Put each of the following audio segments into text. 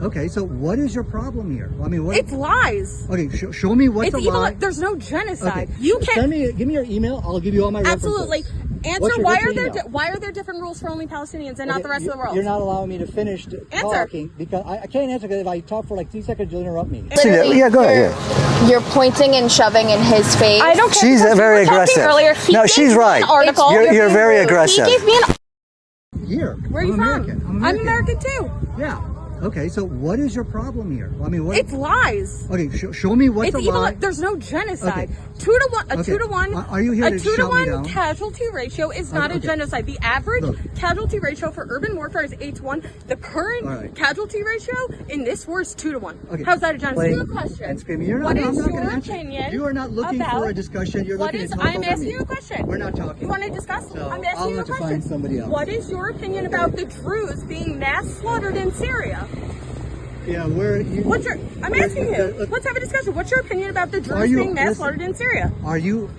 Okay, so what is your problem here? I mean, what? It's lies. Okay, show me what's It's a lie. There's no genocide. Okay. You can't. Give me your email. I'll give you all my Absolutely. references. Answer why are there different rules for only Palestinians and not the rest of the world? You're not allowing me to finish talking because I can't answer because if I talk for like 3 seconds, you'll interrupt me. Yeah, go ahead. Yeah. You're pointing and shoving in his face. I don't care. She's very aggressive. Earlier, No, she's right. You're very aggressive. He gave me an Here. Where are you from? American. I'm American too. Yeah. Okay, so what is your problem here? I mean, what? It's lies. Okay, show me what's It's a lie. There's no genocide. Okay. 2 to 1. A 2 to 1. Are you here a to 2 to shut me 1 down? casualty ratio is not a genocide. The average Look. casualty ratio for urban warfare is 8 to 1. The current casualty ratio in this war is 2 to 1. Okay. How's that a genocide? Playing Question. and screaming. What I'm is not your gonna answer. opinion? You are not looking about for a discussion. You're what looking is? to talk I'm over asking me. you a question. We're not talking. You want to discuss? So I'm asking I'll you a have to question. find somebody else. What is your opinion about the Druze being mass slaughtered in Syria? Yeah, where you? I'm asking you. Let's have a discussion. What's your opinion about the Druze being mass slaughtered in Syria? Are you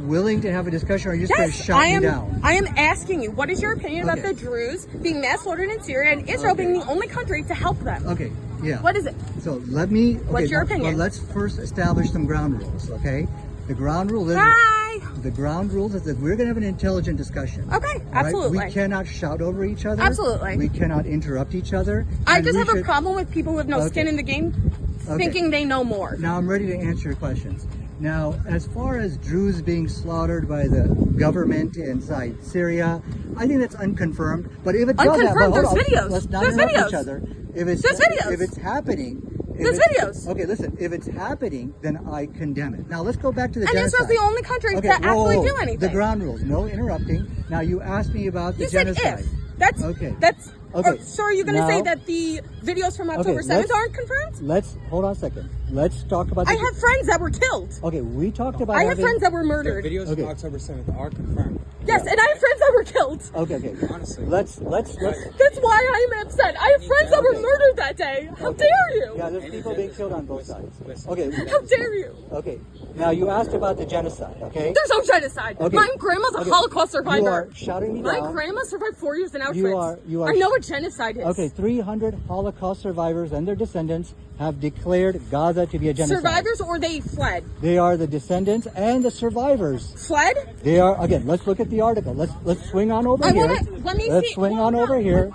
willing to have a discussion, or are you just going to shut me down? I am asking you. What is your opinion about the Druze being mass slaughtered in Syria and Israel being the only country to help them? Okay. Yeah. What is it? So let me. What's your opinion? Well, let's first establish some ground rules. Okay. The ground rule is. Hi. The ground rules is that we're going to have an intelligent discussion. Okay, absolutely. Right? We cannot shout over each other. Absolutely. We cannot interrupt each other. I just have a problem with people with no skin in the game thinking they know more. Now I'm ready to answer your questions. Now, as far as Druze being slaughtered by the government inside Syria, I think that's unconfirmed. But if it does unconfirmed, happen, there's videos. Let's not There's interrupt videos. each other. There's videos. If it's happening. There's videos. Okay, listen. If it's happening, then I condemn it. Now let's go back to the genocide. Israel's the only country to actually do anything. The ground rules, no interrupting. Now you asked me about the genocide. You said if. That's okay. That's okay. So are you going to say that the videos from October 7th aren't confirmed? Let's hold on a second. Let's talk about. I have friends that were killed. Okay, we talked about. I have friends that were murdered. The videos from October 7th are confirmed. Yes, and I have friends that were killed. Okay. Honestly, let's. That's why I'm upset. I have friends that were murdered that day. How dare you? Yeah, there's people being killed on both sides. Okay. How dare you? Okay. Now you asked about the genocide. Okay. There's no genocide. Okay. My grandma's a Holocaust survivor. You are shouting me down. My grandma survived 4 years in Auschwitz. You are. I know what genocide is. Okay, 300 Holocaust survivors and their descendants have declared Gaza to be a genocide. Survivors or they fled? They are the descendants and the survivors. Fled? They are, again, let's look at the article. Let's swing on over here. Let's swing on over here.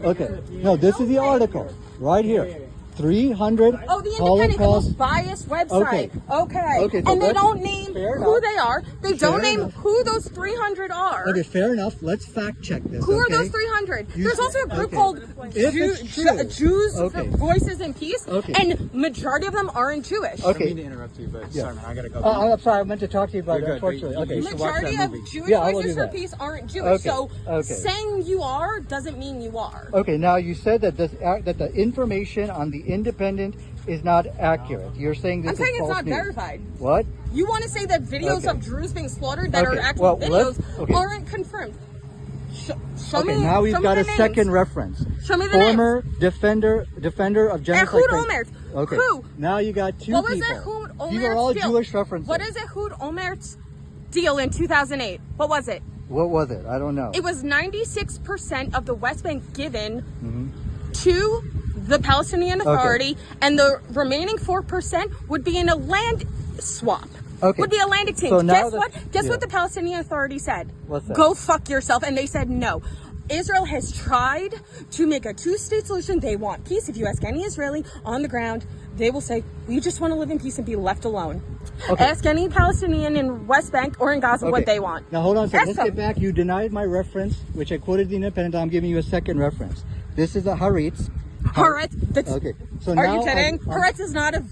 Okay. No, this is the article right here. 300 Oh, the Independent, Holocaust. the most biased website. Okay. So and they don't name who they are. They don't Fair name enough. who those 300 are. Okay, fair enough. Let's fact check this. Who are those 300? There's also a group called Jews Voices in Peace, and majority of them aren't Jewish. I don't mean to interrupt you, but sorry, man, I gotta go. I'm sorry, I meant to talk to you about it, unfortunately. Okay, Majority of Jewish Voices for Peace aren't Jewish, so Okay. saying you are doesn't mean you are. Okay, now you said that that the information on the Independent is not accurate. You're saying this I'm saying is it's false not news. verified. What? You want to say that videos of Druze being slaughtered that are actual videos aren't confirmed. Show me. Now we've got a second reference. Show me the Former defender of genocide. Ehud Olmert. Okay. Who? Now you got two What was people. Ehud Olmert's These are all deal? Jewish references. What is Ehud Olmert's deal in 2008? What was it? What was it? I don't know. It was 96% of the West Bank given to the Palestinian Authority, and the remaining 4% would be in a land swap. Would be a land exchange. So Guess what? Guess what the Palestinian Authority said? What's that? Go fuck yourself. And they said no. Israel has tried to make a two-state solution. They want peace. If you ask any Israeli on the ground, they will say, we just want to live in peace and be left alone. Ask any Palestinian in West Bank or in Gaza what they want. Now hold on a second. Let's get back. You denied my reference, which I quoted the Independent. I'm giving you a second reference. This is a Haaretz. Haaretz? Okay. So are now you kidding? Haaretz is not a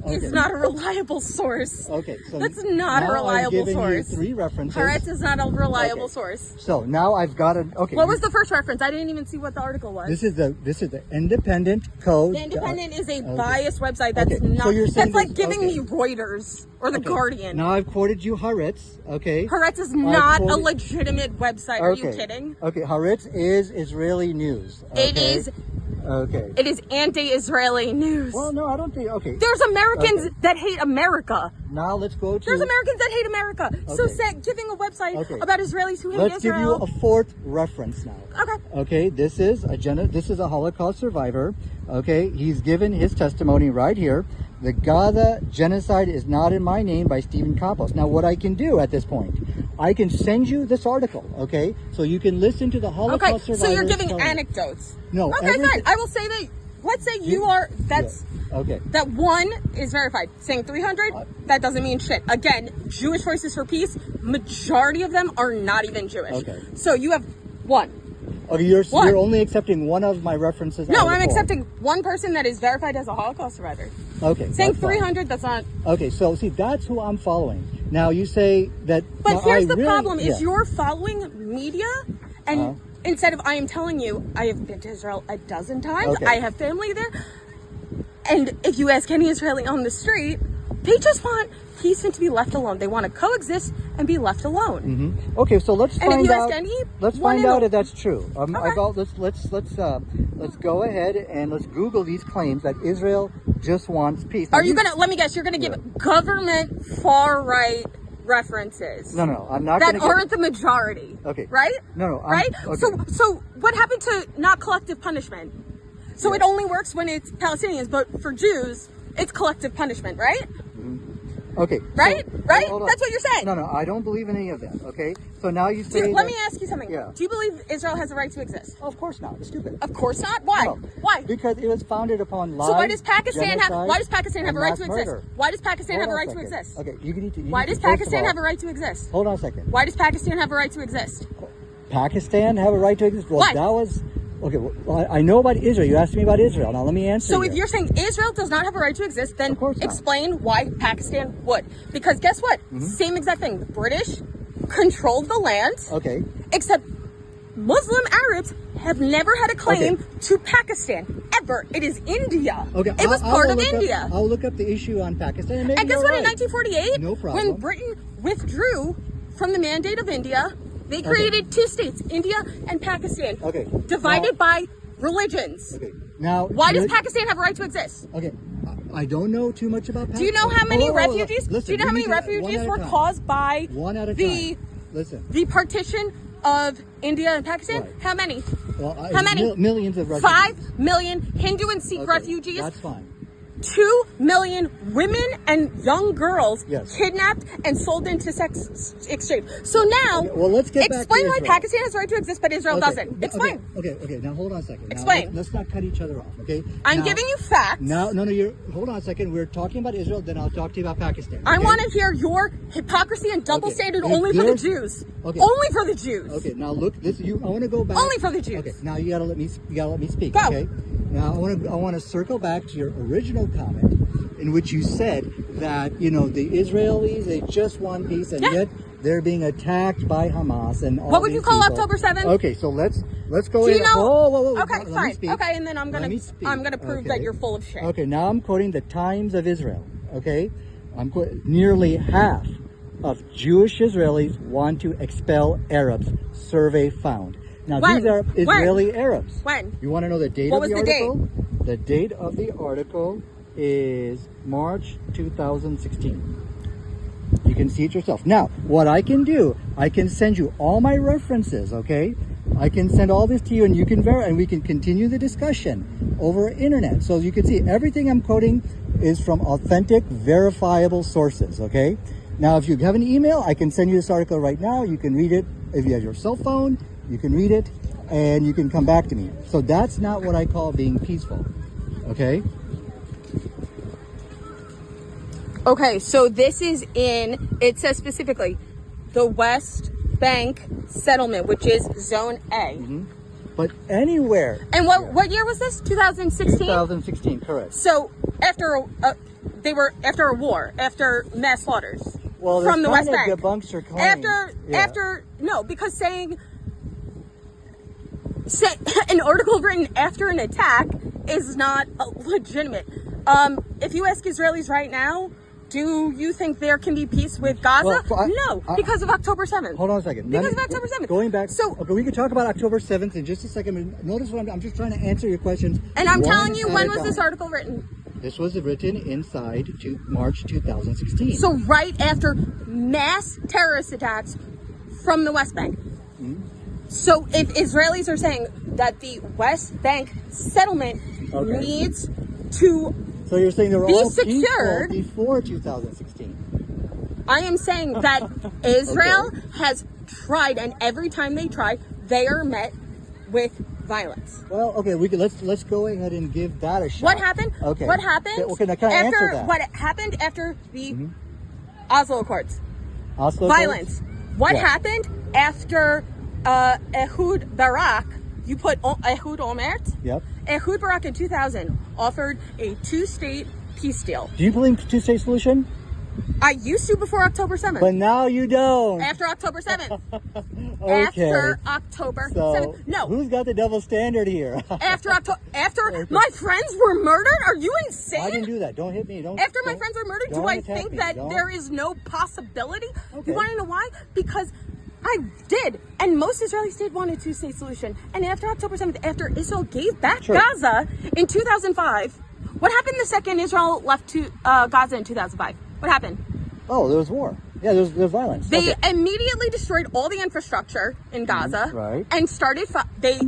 it's not a reliable source. Okay. So that's not a reliable source. You 3 references. Haaretz is not a reliable source. So now I've got an What was the first reference? I didn't even see what the article was. This is the Independent code. The Independent is a biased website. That's not. So you're saying that's like giving me Reuters or the Guardian. Now I've quoted you Haaretz. Okay. Haaretz is not a legitimate website. Are you kidding? Okay. Haaretz is Israeli news. Okay? It is. Okay. It is anti-Israeli news. Well, no, I don't think. Okay. There's Americans that hate America. Now let's go to. There's Americans that hate America. So giving a website about Israelis who hate Israel. Let's give you a fourth reference now. Okay. Okay. This is a Holocaust survivor. Okay. He's given his testimony right here. The Gaza Genocide is not in my name by Stephen Kapos. Now, what I can do at this point, I can send you this article, okay? So you can listen to the Holocaust survivors. So you're giving anecdotes. No. Okay, fine. I will say that, let's say that one is verified. Saying 300, that doesn't mean shit. Again, Jewish Voices for Peace, majority of them are not even Jewish. Okay. So you have one. Okay, you're only accepting one of my references. No, I'm accepting one person that is verified as a Holocaust survivor. Okay. Saying 300, that's not. Okay, so see, that's who I'm following. Now you say that. But here's the problem: is you're following media, and instead of I am telling you, I have been to Israel a dozen times. I have family there, and if you ask any Israeli on the street, they just want peace and to be left alone. They want to coexist and be left alone. Mm-hmm. Okay, so let's find out. And if you ask any, let's find out if that's true. Let's go ahead and let's Google these claims that Israel just wants peace. Now, are you gonna? Let me guess. You're gonna give government far right references. No, I'm not. That aren't the majority. Okay. Right? No. Right? Okay. So what happened to not collective punishment? So it only works when it's Palestinians, but for Jews, it's collective punishment, right? Okay. Right? So, right? That's what you're saying. No, I don't believe in any of that. Okay. So now you say. Let me ask you something. Yeah. Do you believe Israel has a right to exist? Of course not. It's stupid. Of course not. Why? No. Why? Because it was founded upon lies. So why does Pakistan have? Why does Pakistan have a right to exist? Murder. Why does Pakistan have a right to exist? Okay. Why does Pakistan have a right to exist? Hold on a second. Why does Pakistan have a right to exist? Pakistan have a right to exist? Well, why? That was. Okay, well, I know about Israel. You asked me about Israel. Now let me answer. So if you're saying Israel does not have a right to exist, then explain why Pakistan would. Because guess what? Same exact thing. The British controlled the land. Okay. Except Muslim Arabs have never had a claim to Pakistan. Ever. It is India. Okay. It was part of India. I'll look up the issue on Pakistan. And guess what? In 1948, no problem. when Britain withdrew from the mandate of India, they created two states, India and Pakistan, divided by religions. Okay. Now, why does Pakistan have a right to exist? Okay. I don't know too much about Pakistan. Do you know how many refugees? Listen, do you know how many refugees were caused by the partition of India and Pakistan? Right. How many? Well, how many? Millions of refugees. 5 million Hindu and Sikh refugees. That's fine. 2 million women and young girls kidnapped and sold into sex exchange. So now, let's get back explain to why Israel. Pakistan has a right to exist, but Israel doesn't. Explain. Okay. Now hold on a second. Explain. Let's not cut each other off. Okay. I'm giving you facts. No. Hold on a second. We're talking about Israel. Then I'll talk to you about Pakistan. I want to hear your hypocrisy and double standard only for the Jews. Only for the Jews. Okay. Now look. I want to go back. Only for the Jews. Okay. Now you gotta let me speak. Go. Okay. Now I want to circle back to your original comment, in which you said that the Israelis, they just want peace, and yet they're being attacked by Hamas and all. What would you call October 7th? Okay, so let's go. Do you know? Whoa, okay, fine. Okay, and then I'm gonna prove that you're full of shit. Okay, now I'm quoting the Times of Israel. Okay, I'm quoting nearly half of Jewish Israelis want to expel Arabs. Survey found. Now these are Israeli Arabs. When? You want to know the date of the article? The date of the article is March 2016. You can see it yourself. Now, what I can do, I can send you all my references, okay? I can send all this to you, and you can verify, and we can continue the discussion over internet. So you can see everything I'm quoting is from authentic, verifiable sources, okay? Now, if you have an email, I can send you this article right now. You can read it. If you have your cell phone, you can read it, and you can come back to me. So that's not what I call being peaceful, okay? Okay, so this is it says specifically, the West Bank settlement, which is Zone A. But anywhere. And what year was this? 2016? 2016, correct. So after after a war, after mass slaughters from the West Bank. Debunks your claim. Because saying an article written after an attack is not legitimate. If you ask Israelis right now, Do you think there can be peace with Gaza? Well, no, because of October 7th. Hold on a second. Because of October 7th. Going back. So, okay, we can talk about October 7th in just a second. Notice what I'm just trying to answer your questions. And I'm telling you, when was this article written? This was written inside to March 2016. So right after mass terrorist attacks from the West Bank. Mm-hmm. So if Israelis are saying that the West Bank settlement needs to so you're saying they were be all secured before 2016? I am saying that Israel has tried, and every time they try, they are met with violence. Well, okay, let's go ahead and give that a shot. What happened? Okay. What happened Okay, now can I answer that? What happened after the Oslo Accords? Oslo Violence. Accords? What Yeah. happened after Ehud Barak? You put Ehud Olmert? Yep. Ehud Barak in 2000 offered a two-state peace deal. Do you believe in two-state solution? I used to before October 7th. But now you don't. After October 7th. Okay. After October So 7th. No. Who's got the double standard here? After my friends were murdered? Are you insane? I didn't do that. Don't hit me. After my friends were murdered, do I think that there is no possibility? Okay. You want to know why? Because I did. And most Israelis did want a two-state solution. And after October 7th, after Israel gave back Gaza in 2005, what happened the second Israel left to Gaza in 2005? What happened? Oh, there was war. Yeah, there's violence. They immediately destroyed all the infrastructure in Gaza. Right. And they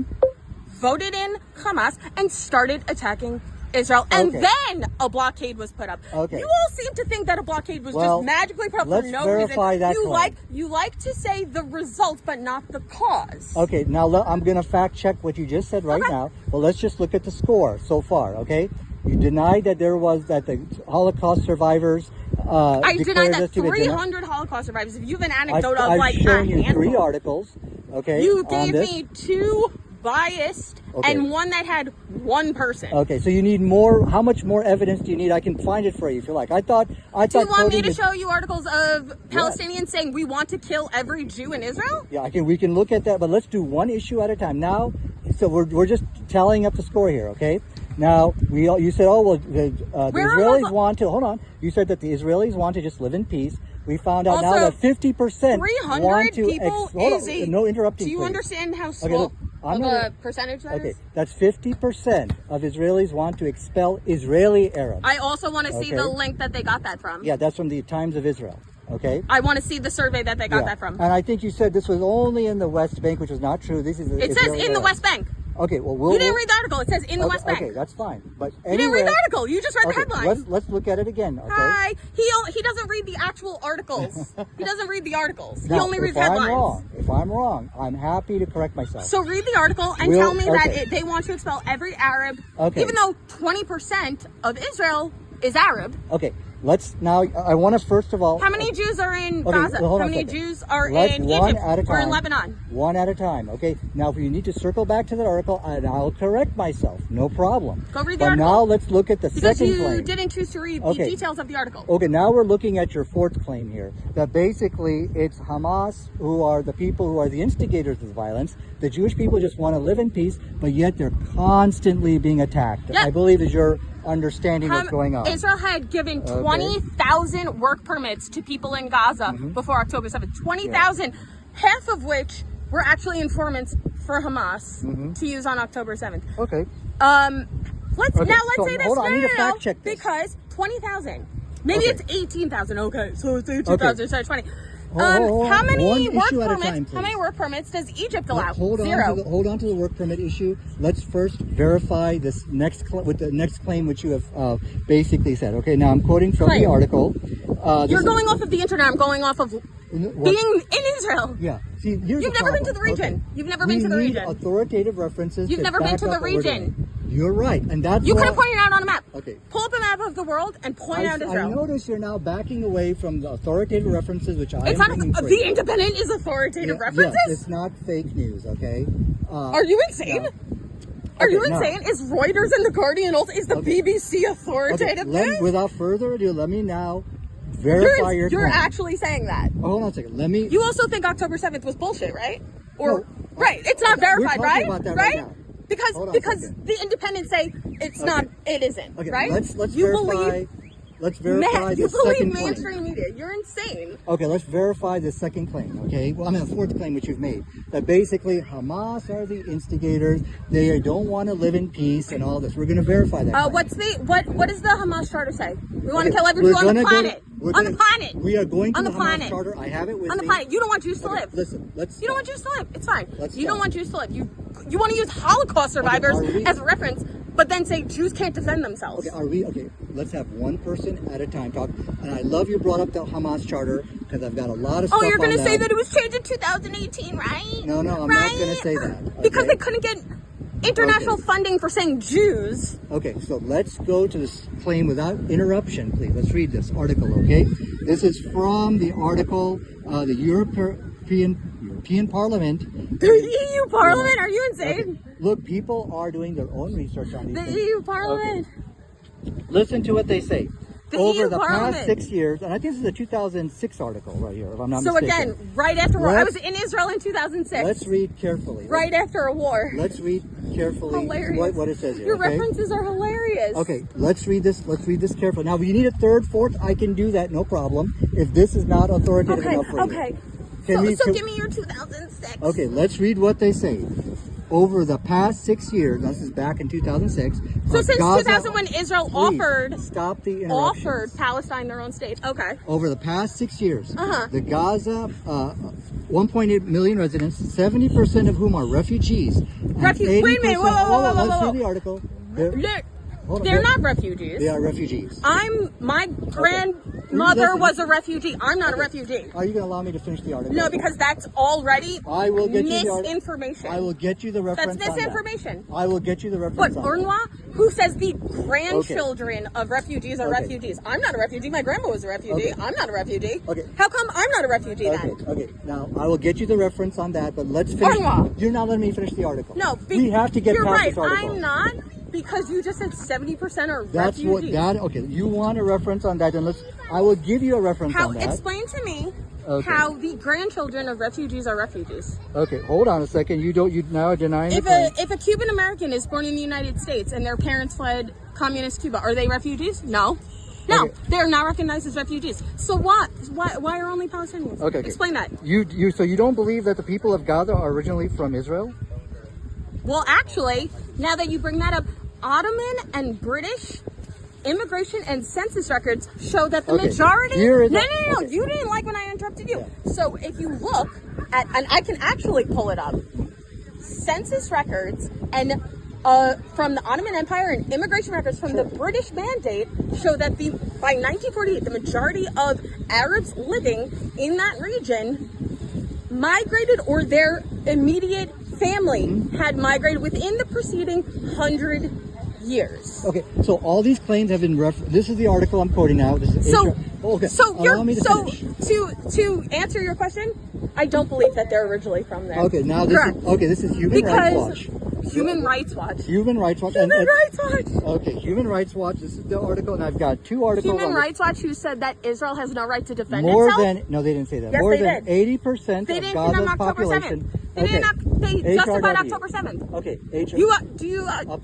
voted in Hamas and started attacking Israel. And then a blockade was put up. Okay. You all seem to think that a blockade was just magically put up for no verify reason. That You like to say the result, but not the cause. Okay, now I'm going to fact check what you just said right now. Well, let's just look at the score so far, okay? You denied that the Holocaust survivors I denied that 300 Holocaust survivors. If you have an anecdote I've shown you 3 articles, okay? You gave me 2 biased and one that had 1 person. Okay, so you need more. How much more evidence do you need? I can find it for you if you like. I thought. Do you want me to show you articles of Palestinians saying we want to kill every Jew in Israel? Yeah, we can look at that, but let's do one issue at a time. Now, so we're just tallying up the score here, okay? Now, you said, oh, well, the Israelis want to, hold on. You said that the Israelis want to just live in peace. We found out now that 50% want to, no interrupting, do you please. Understand how small of a percentage that is? That's 50% of Israelis want to expel Israeli Arabs. I also want to see the link that they got that from. Yeah, that's from the Times of Israel. Okay. I want to see the survey that they got that from. And I think you said this was only in the West Bank, which is not true. This is. It says in the West Bank. Okay, well, you didn't read the article. It says in the West Bank. Okay, that's fine. But you didn't read the article. You just read the headline. Let's look at it again. Okay. Hi. He doesn't read the actual articles. He doesn't read the articles. He only reads headlines. If I'm wrong, I'm happy to correct myself. So read the article and tell me that they want to expel every Arab, even though 20% of Israel is Arab. Okay. I want to first of all. How many Jews are in Gaza? How many Jews are in Egypt or in Lebanon? One at a time, okay? Now, if you need to circle back to that article, I'll correct myself. No problem. Go read the article. But now let's look at the second claim. Because you didn't choose to read the details of the article. Okay, now we're looking at your 4th claim here. That basically it's Hamas who are the people who are the instigators of the violence. The Jewish people just want to live in peace, but yet they're constantly being attacked. Yep. I believe is your understanding what's going on. Israel had given 20,000 work permits to people in Gaza before October 7th. 20,000, half of which were actually informants for Hamas to use on October 7th. Okay. Let's say this. Hold on, I need to fact check this. Because 20,000. Maybe it's 18,000. Okay, so it's 18,000 instead of 20. How many work permits does Egypt allow? Zero. Hold on to the work permit issue. Let's first verify this with the next claim which you have basically said. Okay, now I'm quoting from the article. You're going off of the internet. I'm going off of being in Israel. Yeah. See, You've never been to the region. Okay. You've never been to the region. Authoritative references. You've never been to the region. You're right, and that's you could have pointed out on a map. Okay. Pull up a map of the world and point out Israel. I notice you're now backing away from the authoritative references, which I. It's not the Independent is authoritative references. Yes, it's not fake news. Okay. Are you insane? No. Are you insane? No. Is Reuters and the Guardian also is the BBC authoritative? Without further ado, let me now verify your. You're actually saying that. Oh, hold on a second. Let me. You also think October 7th was bullshit, right? Or right? It's not verified, right? About that right now. Because the Independents say it's not, it isn't, okay, right? Let's verify. let's verify Matt, the you believe second claim. mainstream media. You're insane. Okay, let's verify the second claim, okay? Well, I mean, the fourth claim which you've made. That basically Hamas are the instigators. They don't want to live in peace and all this. We're going to verify that claim. What does the Hamas charter say? We want to Okay, kill everyone on the we're planet. gonna- On the planet. We are going to On the the Hamas planet. charter. I have it with On the me. planet. You don't want Jews to live. Listen, let's. You don't want Jews to live. It's fine. Let's You don't stop. want Jews to live. You want to use Holocaust survivors are we- as a reference, but then say Jews can't defend themselves. Okay, okay, let's have one person at a time talk. And I love you brought up the Hamas charter because I've got a lot of stuff Oh, you're going to say that it was changed in 2018, right? No, I'm not going to say that. Because okay? they couldn't get international funding for saying Jews. Okay, so let's go to this claim without interruption, please. Let's read this article, okay? This is from the article, the European Parliament. The EU Parliament? Are you insane? Okay. Look, people are doing their own research on these The things. EU Parliament. Okay. Listen to what they say. The Over EU the Parliament. past 6 years, and I think this is a 2006 article right here, if I'm not So mistaken. again, right after war. I was in Israel in 2006. Let's read carefully. Right after a war. Let's read carefully Hilarious. what it says here. Your okay? references are hilarious. Okay, let's read this. Let's read this carefully. Now, if you need a third, fourth, I can do that, no problem. If this is not authoritative enough for you. Okay. So give me your 2006. Okay, let's read what they say. Over the past 6 years, this is back in 2006. So since Gaza, 2000, when Israel stop the interruptions. offered Palestine their own state. Okay. Over the past 6 years, Uh-huh. the Gaza 1.8 million residents, 70% of whom are refugees. and Wait a minute. 80% Whoa. Let's read the article. They're not refugees. They are refugees. My grandmother Listen. was a refugee. I'm not a refugee. Are you going to allow me to finish the article? No, because that's already I will get you the article. misinformation. I will get you the reference. That's on that. misinformation. I will get you the What, reference. on that. UNRWA? Who says the grandchildren of refugees are Okay. refugees? I'm not a refugee. My grandma was a refugee. Okay. I'm not a refugee. Okay. How come I'm not a refugee Okay, then? okay. Now, I will get you the reference on that, but let's finish. UNRWA. You're not letting me finish the article. No, we have to get you're past right. this article. I'm not, because you just said 70% are That's refugees. okay. You want a reference on that, and I will give you a reference on that. Explain to me Okay. how the grandchildren of refugees are refugees. Okay, hold on a second. You now are denying the If claim. a Cuban American is born in the United States and their parents fled communist Cuba, are they refugees? No. No, Okay. they're not recognized as refugees. So what? Why are only Palestinians? Okay. Explain that. So you don't believe that the people of Gaza are originally from Israel? Well, actually, now that you bring that up, Ottoman and British immigration and census records show that the Okay, majority. here is No. okay. You didn't like when I interrupted you. So if you look at, and I can actually pull it up, census records and from the Ottoman Empire and immigration records from the British Mandate show that by 1948, the majority of Arabs living in that region migrated, or their immediate family had migrated within the preceding 100 years. Okay, so all these claims have been this is the article I'm quoting now. This is okay. Allow me to finish. To answer your question, I don't believe that they're originally from there. Okay, now this is Human Rights Watch. Human Rights Watch. Human Rights Watch. Human Rights Watch. Okay, Human Rights Watch. This is the article, and I've got two articles. Human on Rights Watch, who said that Israel has no right to defend more itself. than no, they didn't say that. Yes, more they than did. 80% They of didn't Gaza's on October population. 7th. They justified October 7th. Okay,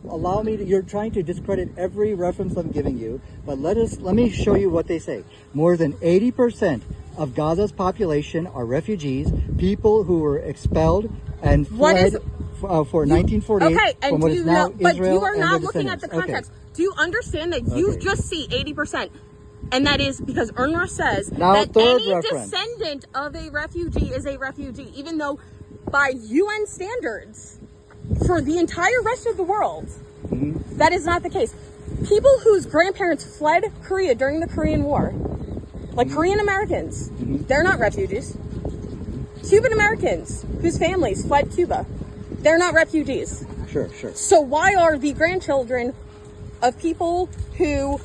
allow me to. You're trying to discredit every reference I'm giving you, but let me show you what they say. More than 80% of Gaza's population are refugees, people who were expelled and fled for 1948. Okay, and from what is now but Israel you are and not their looking at the descendants. context. Do you understand that you just see 80%? And that is because UNRWA says Now, that third any reference. descendant of a refugee is a refugee, even though by UN standards for the entire rest of the world, that is not the case. People whose grandparents fled Korea during the Korean War, like Korean Americans, they're not refugees. Cuban Americans whose families fled Cuba, they're not refugees. Sure. So why are the grandchildren of people who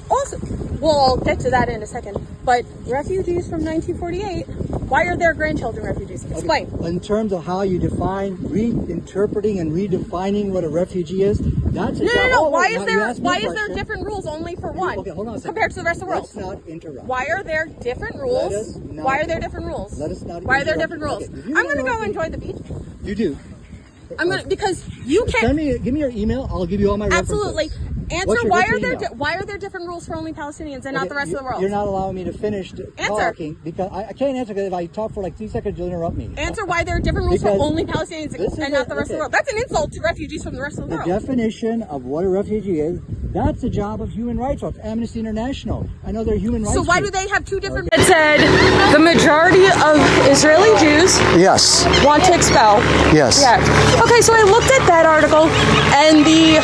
also, well, I'll get to that in a second, but refugees from 1948, why are their grandchildren refugees? Explain. Okay. In terms of how you define, reinterpreting and redefining what a refugee is, that's a No. Why now, is there different rules only for one? Okay, hold on a second. Compared to the rest of the world? Let's not interrupt. Why are there different rules? Let us not Let us interrupt. Why are there different rules? Okay, if you I'm going to go interrupt me- enjoy the beach. You do. I'm gonna because you can't. Give me your email. I'll give you all my Absolutely. references. Answer why are there different rules for only Palestinians and not the rest of the world? You're not allowing me to finish talking because I can't answer because if I talk for like 3 seconds, you'll interrupt me. Answer why there are different rules for only Palestinians and not the rest of the world. That's an insult to refugees from the rest of the world. The definition of what a refugee is, that's the job of Human Rights Watch, Amnesty International. I know they're human rights. So why do they have two different? It said the majority of Israeli Jews want to expel. Yes. Yeah. Okay, so I looked at that article and the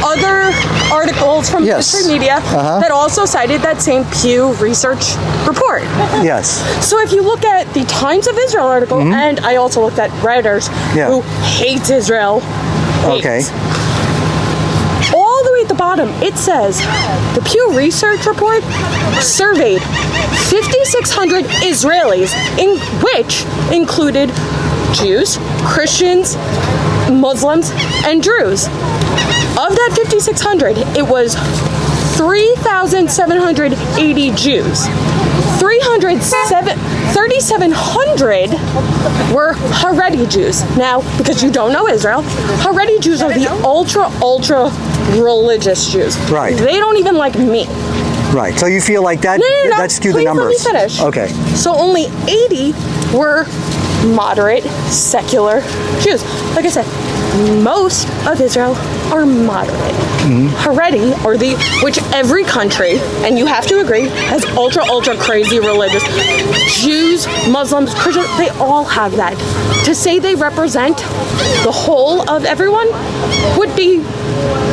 other articles from history media that also cited that same Pew Research report. Yes. So if you look at the Times of Israel article, and I also looked at Reuters, who hates Israel. Okay. All the way at the bottom, it says the Pew Research report surveyed 5,600 Israelis, in which included Jews, Christians, Muslims, and Druze. Of that 5,600, it was 3,780 Jews. 3,700 were Haredi Jews. Now, because you don't know Israel, Haredi Jews are the ultra religious Jews. Right. They don't even like me. Right. So you feel like that that skewed the numbers. Please let me finish. Okay. So only 80 were moderate, secular Jews. Like I said, most of Israel are moderate. Haredi, or which every country, and you have to agree, has ultra crazy religious. Jews, Muslims, Christians, they all have that. To say they represent the whole of everyone would be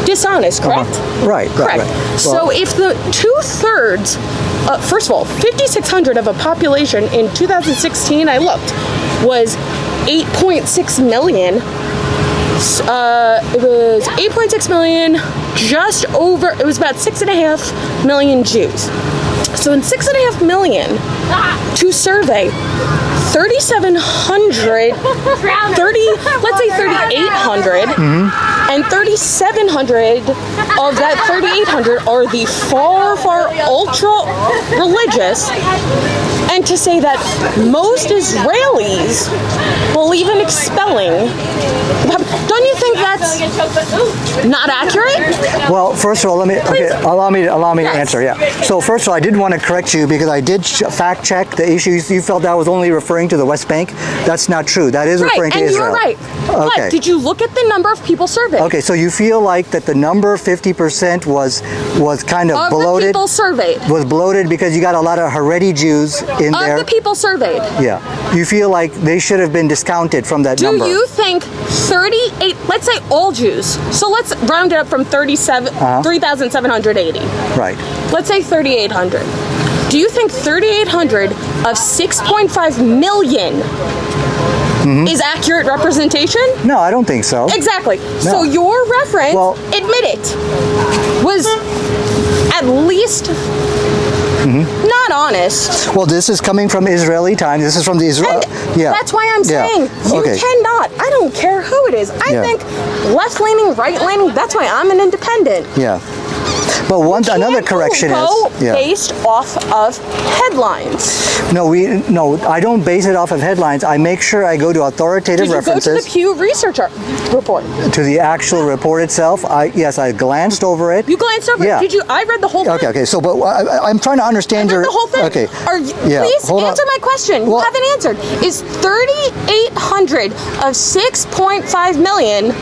dishonest, correct? Right. Correct. Well, so if the 2/3, first of all, 5,600 of a population in 2016, I looked, was 8.6 million. It was 8.6 million, just over, it was about 6.5 million Jews. So in 6.5 million, to survey 3,700, let's say 3,800, and 3,700 of that 3,800 are the far ultra religious, and to say that most Israelis believe in expelling, don't you think that's not accurate? Well, first of all, allow me to answer. Yeah. So first of all, I did want to correct you because I did fact check the issues. You felt that was only referring to the West Bank. That's not true. That is referring to Israel. Right, and you're right. Okay. But did you look at the number of people surveyed? Okay, so you feel like that the number 50% was kind of bloated. Of the people surveyed. Was bloated because you got a lot of Haredi Jews in there. Of the people surveyed. Yeah. You feel like they should have been discounted from that number. Do you think 38, let's say all Jews, so let's round it up from 3,780. Right. Let's say 3,800. Do you think 3,800 of 6.5 million is accurate representation? No, I don't think so. Exactly. No. So your reference, admit it, was at least not honest. Well, this is coming from Israeli Times. This is from the Israel. Yeah. That's why I'm saying you cannot. I don't care who it is. I think left-leaning, right-leaning. That's why I'm an independent. Yeah. But another correction is based off of headlines. No, I don't base it off of headlines. I make sure I go to authoritative references. Did you go to the Pew Research report? To the actual report itself. Yes, I glanced over it. You glanced over it. Did you? I read the whole thing. Okay. So, but I'm trying to understand the whole thing. Okay. Please answer my question. You haven't answered. Is 3,800 of 6.5 million?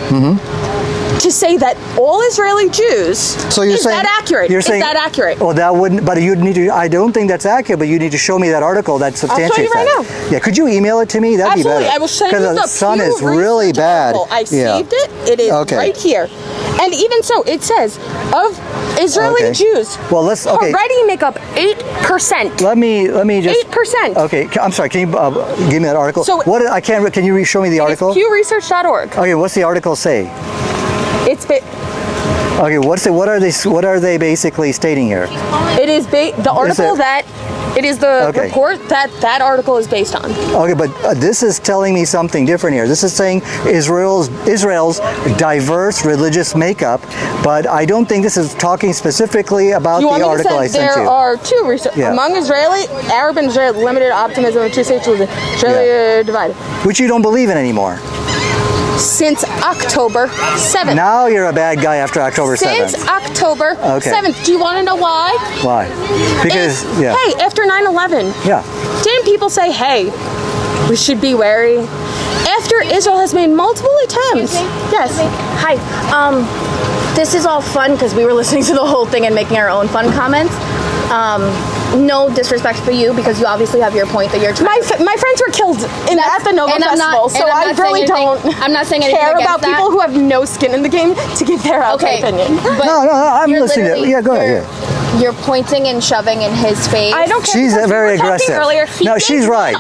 To say that all Israeli Jews, is that accurate? Is that accurate? Well, that wouldn't, but you'd need to, I don't think that's accurate, but you need to show me that article that substantiates that. I'll show you right now. Yeah, could you email it to me? That'd be better. Absolutely, I will send you the sun is really bad. I saved it. It is right here. And even so, it says, of Israeli Jews, already make up 8%. Let me just 8%. Okay, I'm sorry. Can you give me that article? So Can you show me the article? PewResearch.org. Okay, what's the article say? Okay, what are they basically stating here? It is the report that article is based on. Okay, but this is telling me something different here. This is saying Israel's diverse religious makeup, but I don't think this is talking specifically about the article I sent you. There are two research among Arab and Israeli limited optimism of two-state solution. Israeli divided. Which you don't believe in anymore. since October 7th. Now you're a bad guy after October 7th. Since October 7th. Do you want to know why? Why? Because, Hey, after 9/11, didn't people say, hey, we should be wary? After Israel has made multiple attempts. Yes. Hi. This is all fun because we were listening to the whole thing and making our own fun comments. No disrespect for you because you obviously have your point that you're trying. My friends were killed at the Nova Festival, so I really don't. I'm not saying anything care against about people who have no skin in the game to give their outright opinion. But no, I'm listening to it. Yeah, go ahead. You're pointing and shoving in his face. I don't care. She's very aggressive. Earlier, No, she's right.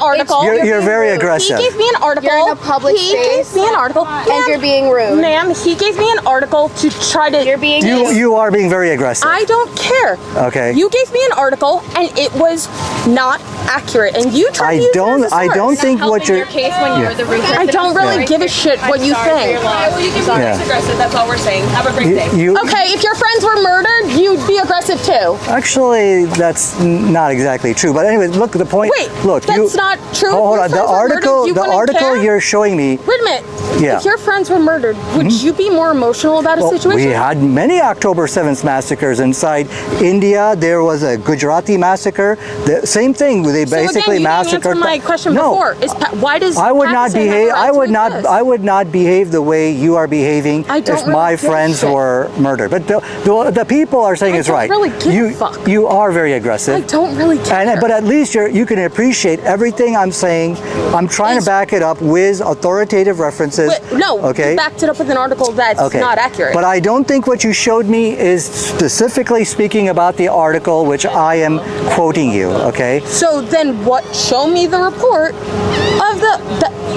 You're very aggressive. He gave me an article. You're in a public space. He gave me an article. And you're being rude. Ma'am, he gave me an article to try to... You're being You are being very aggressive. I don't care. Okay. You gave me an article, and it was not accurate, and you tried to use it as a source. I don't think what you're... case when you're the researcher. I don't really give a shit what you think. Well, you can be aggressive. That's all we're saying. Have a great day. Okay, if your friends were murdered, you'd be aggressive too. Actually, that's not exactly true. But anyway, look, the point... Wait, look, that's not true. Hold on. The article you're showing me... Wait a minute. Yeah. If your friends were murdered, would you be more emotional about a situation? We had many October 7th massacres inside India. There was a Gujarati massacre. The same thing. They basically massacred. Answer my question before. Why does I would not Pakistan behave. have a right to exist? I would not behave the way you are behaving if my friends were murdered. But the people are saying it's right. I don't really give a fuck. You are very aggressive. I don't really care. But at least you can appreciate everything I'm saying. I'm trying to back it up with authoritative references. No, you backed it up with an article that's not accurate. But I don't think what you showed me is specifically speaking about the article which I am quoting you, okay? So then show me the report of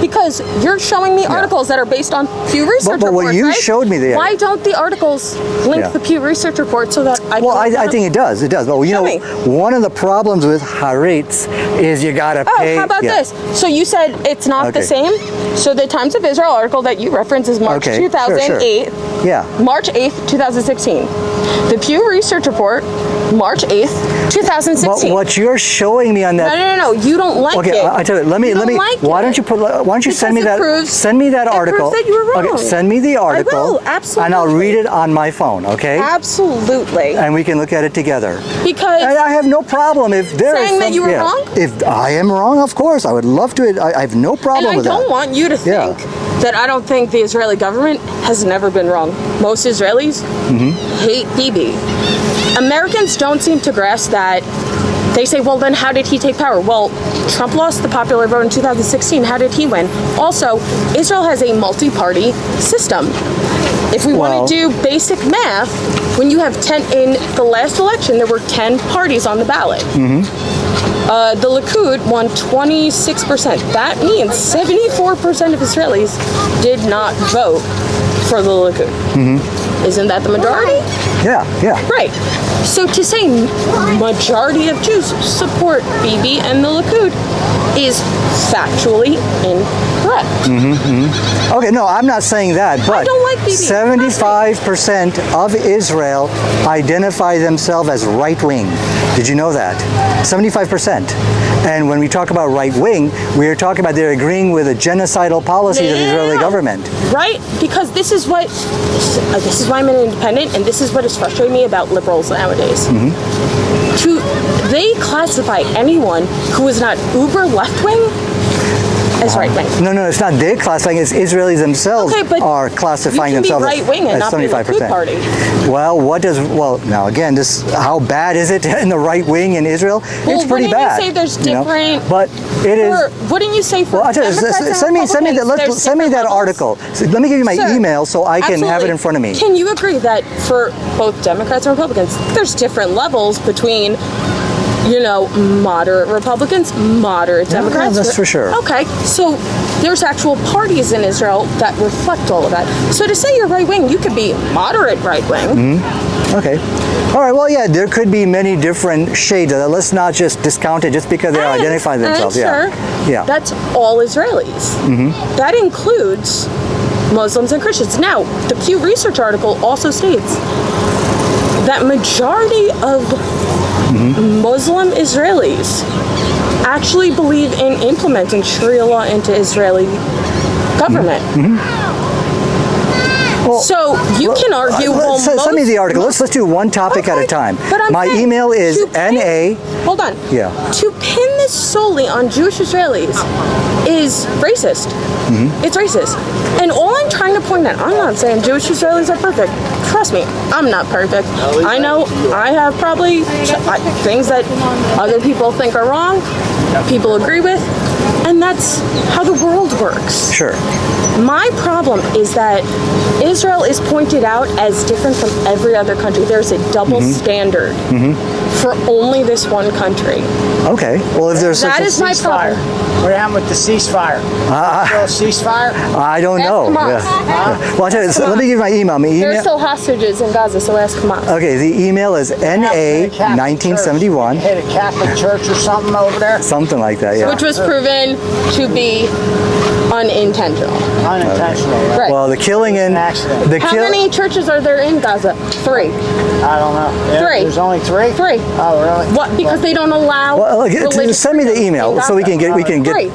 because you're showing me articles that are based on Pew Research reports, but what you showed me there. Why don't the articles link the Pew Research report so that I can... Well, I think it does. It does. But you know, one of the problems with Haaretz is you got to pay... how about this? So you said it's not the same? So the Times of Israel article that you reference is March 2008. Sure. Yeah. March 8th, 2016. The Pew Research report, March 8th, 2016. But what you're showing me on that... No. You don't like it. Okay, I tell you. Let me. Why don't you send me that? Send me that article. It proves that you were wrong. Okay, send me the article. I will, absolutely. And I'll read it on my phone. Okay. Absolutely. And we can look at it together. Because I have no problem if there is saying that you were wrong. If I am wrong, of course, I would love to. I have no problem with that. And I don't want you to think that I don't think the Israeli government has never been wrong. Most Israelis hate Bibi. Americans don't seem to grasp that. They say, well, then how did he take power? Well, Trump lost the popular vote in 2016. How did he win? Also, Israel has a multi-party system. If we want to do basic math, when you have 10, in the last election, there were 10 parties on the ballot. The Likud won 26%. That means 74% of Israelis did not vote for the Likud. Isn't that the majority? Yeah. Right. So to say majority of Jews support Bibi and the Likud is factually incorrect. Okay, no, I'm not saying that, but I don't like Bibi. 75% of Israel identify themselves as right-wing. Did you know that? 75%. And when we talk about right-wing, we are talking about they're agreeing with the genocidal policies of the Israeli government. Right? Because this is why I'm an independent, and this is what is frustrating me about liberals nowadays. They classify anyone who is not uber left-wing as right-wing. No, it's not they classifying, it's Israelis themselves are classifying themselves as 75%. You can be right-wing and not be the Likud party. Well, now again, how bad is it in the right wing in Israel? It's pretty bad. Wouldn't you say there's different... But it is... Wouldn't you say for send me that article. So let me give you my email so I can have it in front of me. Can you agree that for both Democrats and Republicans, there's different levels between... moderate Republicans, moderate Democrats. Yeah, that's for sure. Okay, so there's actual parties in Israel that reflect all of that. So to say you're right-wing, you could be moderate right-wing. Okay. All right, well, yeah, there could be many different shades. Let's not just discount it just because they identify themselves. Yeah. That's all Israelis. That includes Muslims and Christians. Now, the Pew Research article also states that majority of Muslim Israelis actually believe in implementing Sharia law into Israeli government. So you can argue. Send me the article. Let's do one topic at a time. But my email is NA. Hold on. Yeah. To pin this solely on Jewish Israelis is racist. It's racist. And all I'm trying to point out, I'm not saying Jewish Israelis are perfect. Trust me, I'm not perfect. I know I have probably things that other people think are wrong, people agree with, and that's how the world works. Sure. My problem is that Israel is pointed out as different from every other country. There's a double standard for only this one country. Okay. Well, if there's that is my problem. What happened with the ceasefire? Ceasefire? I don't know. Yeah. Well, I'll tell you, let me give you my email. There are still hostages in Gaza, so ask Hamas. Okay, the email is NA1971. Hit a Catholic church or something over there? Something like that, yeah. Which was proven to be unintentional. Unintentional, right? Well, the killing in How many churches are there in Gaza? 3. I don't know. Yeah, 3. There's only 3? 3. Oh, really? What? Because they don't allow. Well, send me the email so we can get. 3. Right.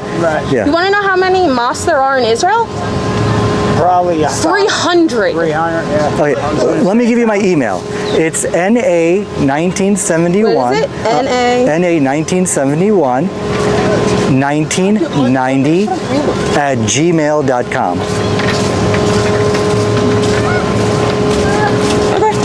Yeah. You want to know how many mosques there are in Israel? Probably 300. 300, yeah. Okay, let me give you my email. It's NA1971. What is it? NA1971 1990 at gmail.com.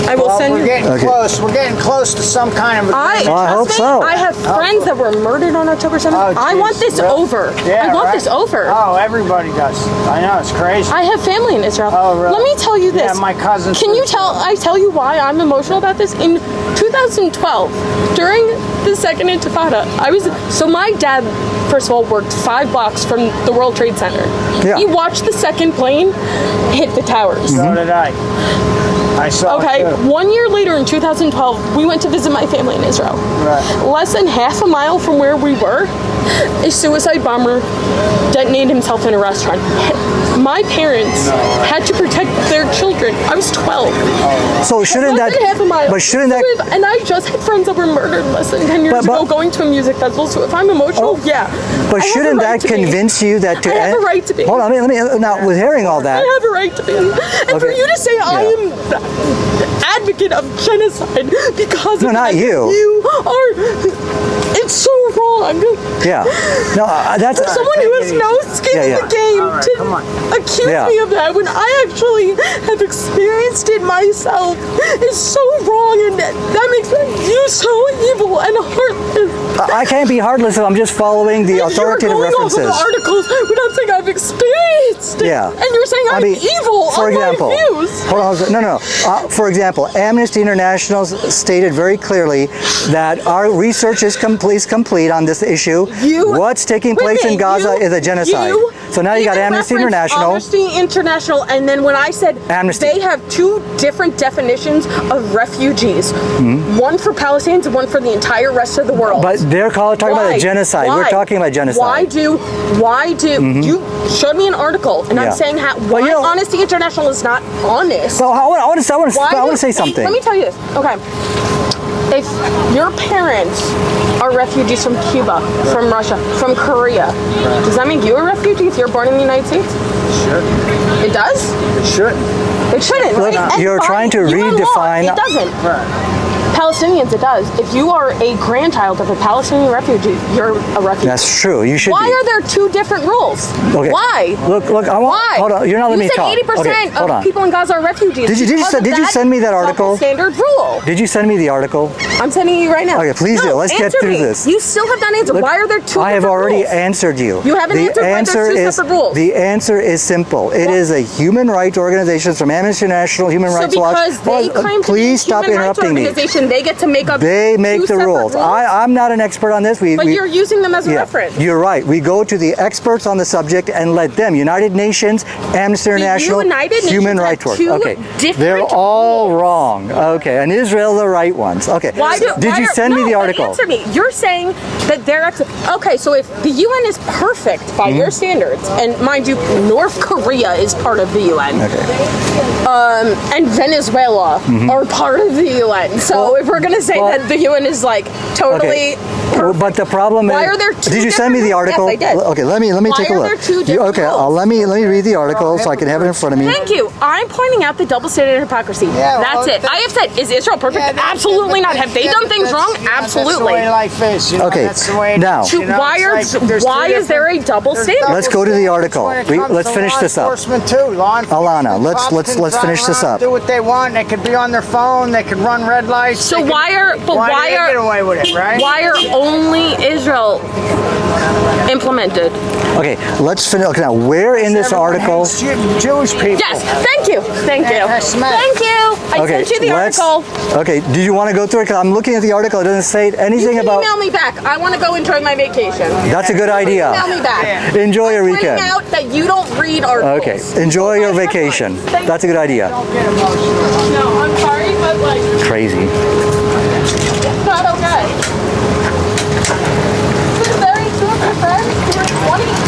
I will send we're you. getting close. We're getting close to some kind of agreement. I hope so. I have friends that were murdered on October 7th. I want this over. Yeah, I want this over. Oh, everybody does. I know, it's crazy. I have family in Israel. Oh, really? Let me tell you this. Yeah, my cousins. Can you tell you why I'm emotional about this? In 2012, during the second Intifada, my dad, first of all, worked 5 blocks from the World Trade Center. Yeah. He watched the second plane hit the towers. So did I. I saw Okay, it too. 1 year later in 2012, we went to visit my family in Israel. Right. Less than half a mile from where we were, a suicide bomber detonated himself in a restaurant. My parents had to protect their children. I was 12. So shouldn't Less that? than half a mile. But shouldn't that? And I just had friends that were murdered less than 10 years ago going to a music festival. So if I'm emotional, yeah. But shouldn't that convince you that to I have a right to be. Hold on, let me now with hearing all that. I have a right to be. And for you to say I am advocate of genocide because not you. You are. It's so wrong. Yeah. No, that's for someone who has no skin in the game to accuse me of that when I actually have experienced it myself is so wrong, and that makes you so evil and heartless. I can't be heartless if I'm just following the authoritative you're going references. Off of articles, but I'm saying I've experienced it. Yeah. And you're saying I'm evil for on example, my views. Hold on, no. For example, Amnesty International stated very clearly that our research is complete on this issue. What's taking place in Gaza is a genocide. So now you got Amnesty International. Amnesty International, and then when I said they have 2 different definitions of refugees, one for Palestinians and one for the entire rest of the world. But they're talking about a genocide. We're talking about genocide. Why do you showed me an article, and I'm saying why Amnesty International is not honest. So I want to say something. Let me tell you this. Okay. If your parents are refugees from Cuba, from Russia, from Korea, does that make you a refugee if you're born in the United States? Sure. It does? It shouldn't. It shouldn't, Look, right? you're trying to redefine. It doesn't. Right. Palestinians, it does. If you are a grandchild of a Palestinian refugee, you're a refugee. That's true. You should. Why are there 2 different rules? Okay. Why? Look. Why? Hold on. You're not letting me talk. You said 80% of people in Gaza are refugees. Did you send me that article? Standard rule. Did you send me the article? I'm sending you right now. Okay, please do. Let's get through this. You still have not answered. Why are there 2 different rules? I have already answered you. You haven't answered why there's 2 separate rules. The answer is simple. It is a human rights organization from Amnesty International, Human Rights Watch. Because they claim to be please stop interrupting me. They get to make up. They make the rules. I'm not an expert on this. But you're using them as a reference. You're right. We go to the experts on the subject and let them. United Nations, Amnesty International, Human Rights Watch. Okay, they're all wrong. Okay, and Israel the right ones. Okay. Did you send me the article? Answer me. You're saying that they're okay. So if the UN is perfect by your standards, and mind you, North Korea is part of the UN. Okay. and Venezuela are part of the UN. So if we're gonna say that the UN is like totally perfect, but the problem why is, are there two did you send me the different- article? Yes, I did. Okay, let me take a look. Why are there two different Okay, rules? let me read the article so I can have it in front of me. Thank you. I'm pointing out the double standard hypocrisy. Yeah, that's well, it. I have said, is Israel perfect? Yeah, Absolutely not. Have they done things wrong? Absolutely. That's the way life is. You know, Okay, that's the way it now- is, you know, Why it's like why is there a double standard? Let's go to the article. Let's finish this up. Alana, let's finish this up. Do what they want. They could be on their phone. They could run red lights. So they could, why do they get away with it, right? Why are only Israel implemented? Okay, let's finish. Okay, now where in this article? Jewish people. Yes, thank you. Thank you. Smith. Thank you. I sent you the article. Okay, do you want to go through it? Because I'm looking at the article. It doesn't say anything You can about. email me back. I want to go enjoy my vacation. That's a good idea. Email me back. Enjoy your I'm weekend. pointing out that you don't read articles. Okay, enjoy your vacation. That's a good idea. No, I'm sorry, but like. Crazy.